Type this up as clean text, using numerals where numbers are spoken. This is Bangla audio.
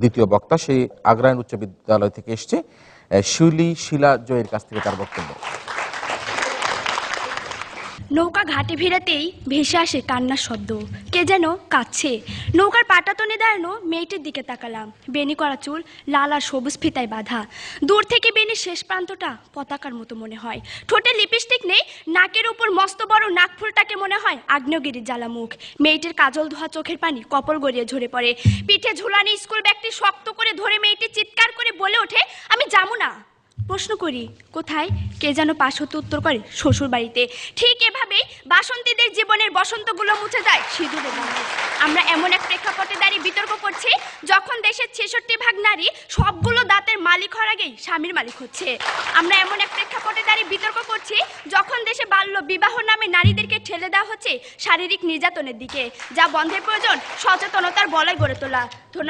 দ্বিতীয় বক্তা সেই আগ্রায়ণ উচ্চ বিদ্যালয় থেকে এসছে শিউলি শিলা জয়ের কাছ থেকে তার বক্তব্য। নৌকা ঘাটে ভিড়াতেই ভেসে আসে কান্নার শব্দ, কে যেন কাঁদছে। নৌকার পাটাতনে দাঁড়ানো মেয়েটির দিকে তাকালাম, বেনি করা চুল লাল আর সবুজ ফিতায় বাঁধা। দূর থেকে বেনির শেষ প্রান্তটা পতাকার মতো মনে হয়। ঠোঁটে লিপস্টিক নেই, নাকের উপর মস্ত বড় নাকফুলটাকে মনে হয় আগ্নেয়গিরির জ্বালা মুখ। মেয়েটির কাজল ধোয়া চোখের পানি কপল গড়িয়ে ঝরে পড়ে। পিঠে ঝুলানি স্কুল ব্যাগটি শক্ত করে ধরে মেয়েটি চিৎকার করে বলে ওঠে, আমি যাবো না। প্রশ্ন করি কোথায়, কে যেন পাশ হতে উত্তর করে শ্বশুর বাড়িতে। ঠিক এভাবেই বাসন্তীদের জীবনের বসন্তগুলো মুছে যায় সিঁদুরে গন্ধে। আমরা এমন এক প্রেক্ষাপটে দাঁড়িয়ে বিতর্ক করছি যখন দেশের 66% নারী সবগুলো দাঁতের মালিক হওয়ার আগেই স্বামীর মালিক হচ্ছে। আমরা এমন এক প্রেক্ষাপটে দাঁড়িয়ে বিতর্ক করছি যখন দেশে বাল্য বিবাহ নামে নারীদেরকে ঠেলে দেওয়া হচ্ছে শারীরিক নির্যাতনের দিকে, যা বন্ধের প্রয়োজন সচেতনতার বলয় গড়ে তোলা। ধন্যবাদ।